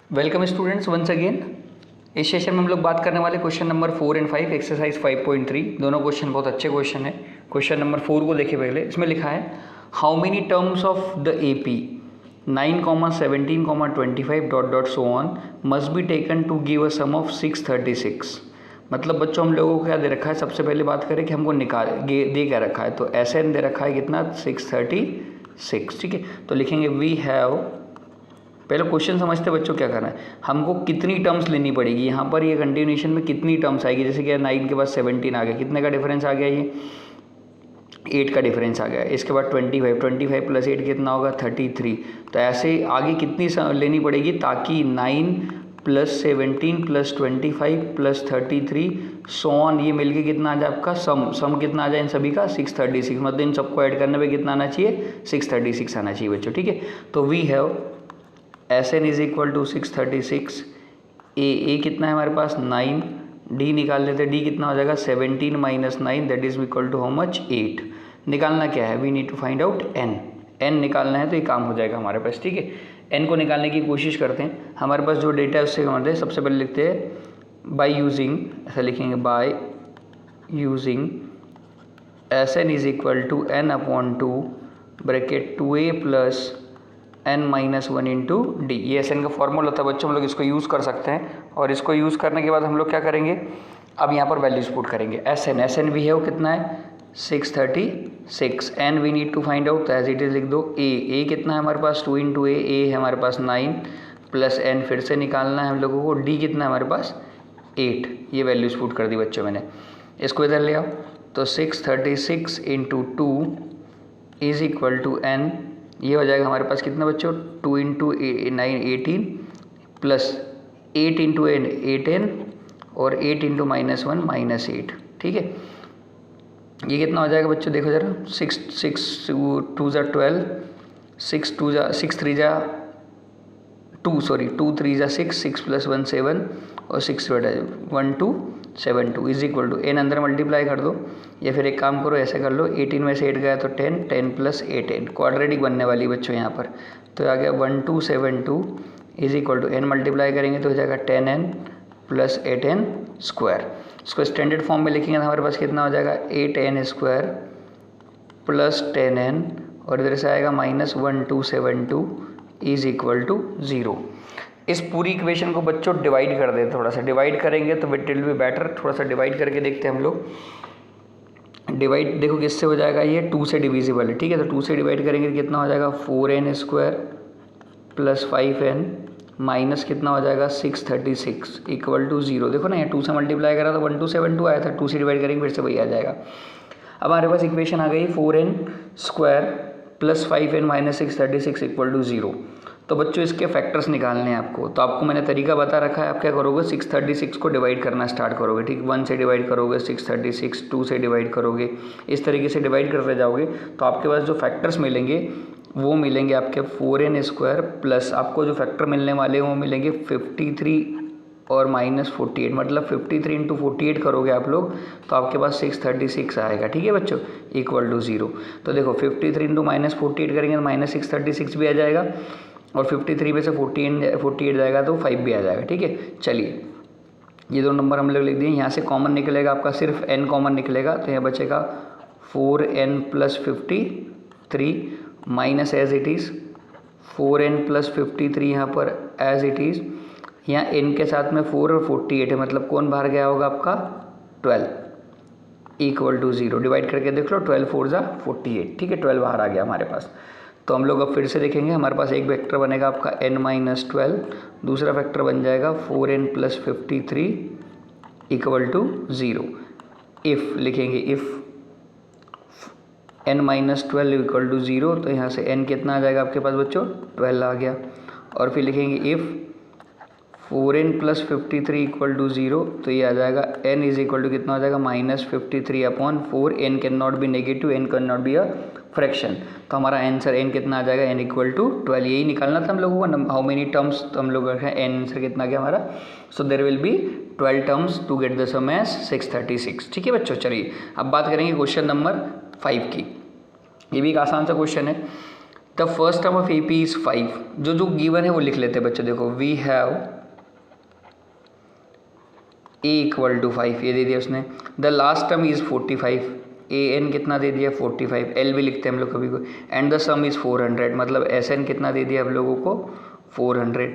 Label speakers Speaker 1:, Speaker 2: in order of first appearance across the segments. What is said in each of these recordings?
Speaker 1: Welcome students once again. इस session में हम लोग बात करने वाले क्वेश्चन नंबर 4 एंड 5 एक्सरसाइज 5.3। दोनों क्वेश्चन बहुत अच्छे क्वेश्चन है। क्वेश्चन नंबर 4 को देखिए पहले। इसमें लिखा है how many terms of the AP 9, 17, 25 ... so on must be taken to give a sum of 636। मतलब बच्चों हम लोगों को क्या दे रखा है, सबसे पहले बात करें कि हमको दे क्या रखा है। तो एस एन दे रखा है कितना 636। ठीक है, तो लिखेंगे वी हैव, पहले क्वेश्चन समझते बच्चों क्या करना है, हमको कितनी टर्म्स लेनी पड़ेगी। यहाँ पर ये कंटिन्यूएशन में कितनी टर्म्स आएगी, जैसे कि 9 के बाद 17 आ गया, कितने का डिफरेंस आ गया, ये 8 का डिफरेंस आ गया। इसके बाद 25 प्लस 8 कितना होगा 33। तो ऐसे आगे कितनी लेनी पड़ेगी ताकि 9 plus 17 plus 25 plus 33 so on ये मिलके कितना आ जाए आपका सम कितना आ जाए इन सभी का 636। मतलब इन सबको ऐड करने पे कितना आना चाहिए 636 आना चाहिए बच्चों। ठीक है, तो we have S n is equal to 636। A कितना है हमारे पास 9, डी निकाल लेते, डी कितना हो जाएगा 17 minus 9 that is equal to how much 8। निकालना क्या है, we need to find out n निकालना है, तो ये काम हो जाएगा हमारे पास। ठीक है, एन को निकालने की कोशिश करते हैं। हमारे पास जो डेटा है उससे समझते हैं। सबसे पहले लिखते हैं बाई यूजिंग, ऐसा लिखेंगे by using S n is equal to n upon 2 bracket 2a plus n minus 1 into d. ये एस एन का फॉर्मूला था बच्चों, हम लोग इसको यूज़ कर सकते हैं। और इसको यूज़ करने के बाद हम लोग क्या करेंगे, अब यहाँ पर वैल्यूज पुट करेंगे। एस एन वी है वो कितना है 636। N we need to find out, as it is लिख दो। ए कितना है हमारे पास 2 इंटू ए है हमारे पास 9 प्लस एन फिर से निकालना है हम लोगों को। डी कितना है हमारे पास 8। ये वैल्यूज पुट कर दी बच्चों मैंने। इसको इधर ले आओ, तो 636 into 2 is equal to n. ये हो जाएगा हमारे पास कितना बच्चों 2 इंटू 9 18 प्लस 8 इंटू 8 10 और 8 इंटू माइनस 1 माइनस 8। ठीक है, ये कितना हो जाएगा बच्चों देखो जरा 6 2 ज़ा 12 6 3 ज़ा 2 सॉरी 2 3 ज़ा 6 प्लस 1 7 और 6 1 2 7 2 इज इक्वल टू एन अंदर मल्टीप्लाई कर दो, या फिर एक काम करो ऐसे कर लो 18 में से 8 गया तो 10 प्लस 8 10 क्वाड्रेटिक बनने वाली बच्चों यहाँ पर। तो आ गया 1272 is equal to n multiply करेंगे तो हो जाएगा 10n प्लस 8n स्क्वायर। इसको स्टैंडर्ड फॉर्म में लिखेंगे तो हमारे पास कितना हो जाएगा 8n स्क्वायर प्लस 10n और इधर से आएगा माइनस 1272 इज इक्वल टू 0। इस पूरी इक्वेशन को बच्चों डिवाइड कर देते, थोड़ा सा डिवाइड करेंगे तो इट विल बी बेटर। थोड़ा सा डिवाइड करके देखते हैं हम लोग। डिवाइड देखो किससे हो जाएगा, ये 2 से डिविजिबल है। ठीक है, तो 2 से डिवाइड करेंगे तो कितना हो जाएगा 4n square plus 5n minus कितना हो जाएगा 636 इक्वल टू 0। देखो ना ये 2 से मल्टीप्लाई करा तो 1272 आया था, 2 से डिवाइड करेंगे फिर से वही आ जाएगा। अब हमारे पास इक्वेशन आ गई 4n square plus 5n minus 636 equal to 0। तो बच्चों इसके फैक्टर्स निकालने हैं आपको। तो आपको मैंने तरीका बता रखा है, आप क्या करोगे 636 को डिवाइड करना स्टार्ट करोगे। ठीक, 1 से डिवाइड करोगे 636, 2 से डिवाइड करोगे, इस तरीके से डिवाइड करते जाओगे तो आपके पास जो फैक्टर्स मिलेंगे वो मिलेंगे आपके 4n स्क्वायर प्लस आपको जो फैक्टर मिलने वाले हैं वो मिलेंगे 53 और माइनस 48। मतलब 53 इंटू 48 करोगे आप लोग तो आपके पास 636 आएगा। ठीक है बच्चों, इक्वल टू 0। तो देखो 53 इंटू माइनस 48 करेंगे तो माइनस 636 भी आ जाएगा और 53 में से 48 जाएगा तो 5 भी आ जाएगा। ठीक है, चलिए ये दो नंबर हम लोग लिख दिए। यहाँ से कॉमन निकलेगा आपका, सिर्फ n कॉमन निकलेगा तो यहाँ बचेगा 4n plus 53 minus as it is 4n plus 53 यहाँ पर एज इट इज़। यहाँ n के साथ में 4 और 48 है, मतलब कौन बाहर गया होगा आपका 12 इक्वल टू 0। डिवाइड करके देख लो 12 4 ज़ा 48। ठीक है, 12 बाहर आ गया हमारे पास। तो हम लोग अब फिर से देखेंगे, हमारे पास एक वेक्टर बनेगा आपका n माइनस 12, दूसरा वेक्टर बन जाएगा 4n plus 53 equal to 0। If लिखेंगे if n minus 12 equal to 0, तो यहाँ से n कितना आ जाएगा आपके पास बच्चों 12 आ गया। और फिर लिखेंगे if 4n plus 53 equal to 0, तो ये आ जाएगा n इज इक्वल टू कितना हो जाएगा minus 53 upon 4। n can not be negative, n can not be a fraction. तो हमारा आंसर n कितना आ जाएगा n इक्वल टू 12। यही निकालना था हम लोगों को, हाउ मेनी टर्म्स। तो हम लोग रखें n आंसर कितना गया हमारा, so there will be 12 terms to get the sum as 636। ठीक है बच्चों, चलिए अब बात करेंगे क्वेश्चन नंबर 5 की। ये भी एक आसान सा क्वेश्चन है। The first term of A P is 5। जो गिवन है वो लिख लेते हैं बच्चों। देखो we have a equal to 5, ये दे दिया उसने। The last term is 45, a n कितना दे दिया 45, एल भी लिखते हैं हम लोग कभी को। एंड द सम इज़ 400, मतलब एस एन कितना दे दिया हम लोगों को 400।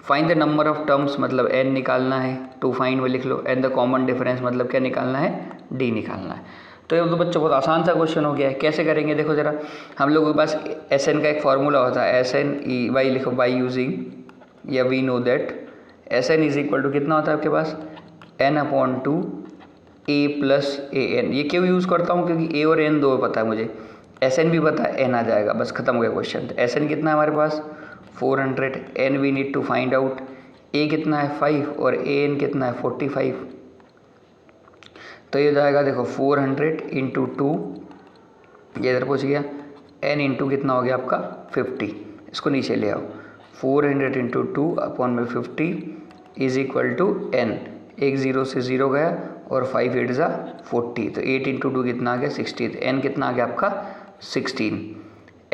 Speaker 1: Find the number of terms, मतलब एन निकालना है। टू फाइंड वो लिख लो। एंड द कॉमन डिफरेंस, मतलब क्या निकालना है, डी निकालना है। तो ये तो बच्चों बहुत आसान सा क्वेश्चन हो गया है। कैसे करेंगे देखो ज़रा, हम लोगों के पास एस एन का एक फार्मूला होता है, एस एन ई वाई लिखो, बाई यूजिंग, या we know that s n is equal to कितना होता है आपके पास n/2 a plus a n. ये क्यों यूज़ करता हूँ, क्योंकि ए और एन दो पता है मुझे, एस एन भी पता है, एन आ जाएगा, बस खत्म हो गया क्वेश्चन। तो एस एन कितना है हमारे पास 400, n we need to find out, a कितना है 5 और ए एन कितना है 45। तो ये जाएगा देखो 400 इंटू 2, ये इधर पहुँच गया, n इंटू कितना हो गया आपका 50, इसको नीचे ले आओ। 400 इंटू 2 अपॉन में 50 इज इक्वल टू n, एक 0 से 0 गया और 5 8 ज़ा 40, तो 8 इंटू 2 कितना आ गया 60, तो n कितना आ गया आपका 16,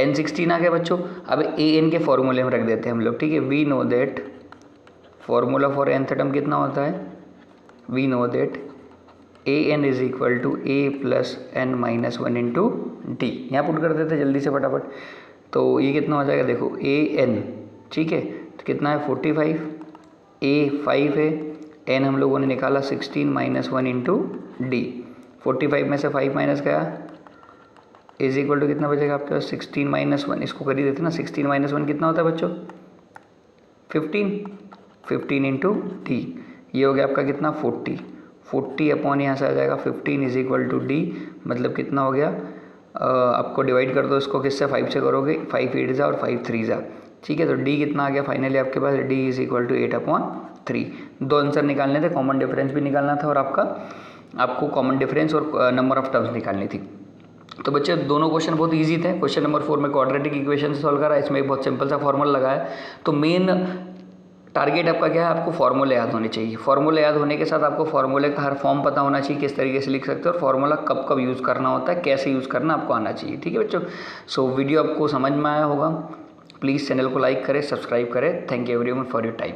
Speaker 1: n 16 आ गया बच्चों। अब ए एन के फॉर्मूले में रख देते हैं हम लोग, ठीक है। We know that formula for nth term कितना होता है, we know that a n is equal to a plus n minus 1 into d. यहाँ पुट कर देते जल्दी से फटाफट। तो ये कितना हो जाएगा देखो ए एन, ठीक है, तो कितना है 45, ए 5 है, एन हम लोगों ने निकाला 16 माइनस 1 इंटू डी। 45 में से 5 माइनस गया इज इक्वल टू कितना बचेगा आपके पास 16 माइनस 1, इसको कर ही देते ना। 16 माइनस 1 कितना होता है बच्चों 15 इंटू डी, ये हो गया आपका कितना 40 अपॉन यहाँ से आ जाएगा 15 इज इक्वल टू डी, मतलब कितना हो गया आपको डिवाइड कर दो इसको किससे 5 से करोगे, 5 8 ज़ा और 5 3 ज़ा, ठीक है। तो डी कितना आ गया फाइनली आपके पास, डी इज इक्वल टू 8/3। दो आंसर निकालने थे, कॉमन डिफरेंस भी निकालना था और आपको कॉमन डिफरेंस और नंबर ऑफ टर्म्स निकालनी थी। तो बच्चे दोनों क्वेश्चन बहुत इजी थे। क्वेश्चन नंबर 4 में क्वाड्रेटिक इक्वेशन से सॉल्व करा, इसमें एक बहुत सिंपल सा फॉर्मूला लगा है। तो मेन टारगेट आपका क्या है, आपको फार्मूले याद होने चाहिए। फार्मूले याद होने के साथ आपको फार्मूले का हर फॉर्म पता होना चाहिए, किस तरीके से लिख सकते हो और फार्मूला कब कब यूज़ करना होता है, कैसे यूज़ करना आपको आना चाहिए, ठीक है बच्चों। सो वीडियो आपको समझ में आया होगा। प्लीज़ चैनल को लाइक करें, सब्सक्राइब करें। Thank you everyone for your time.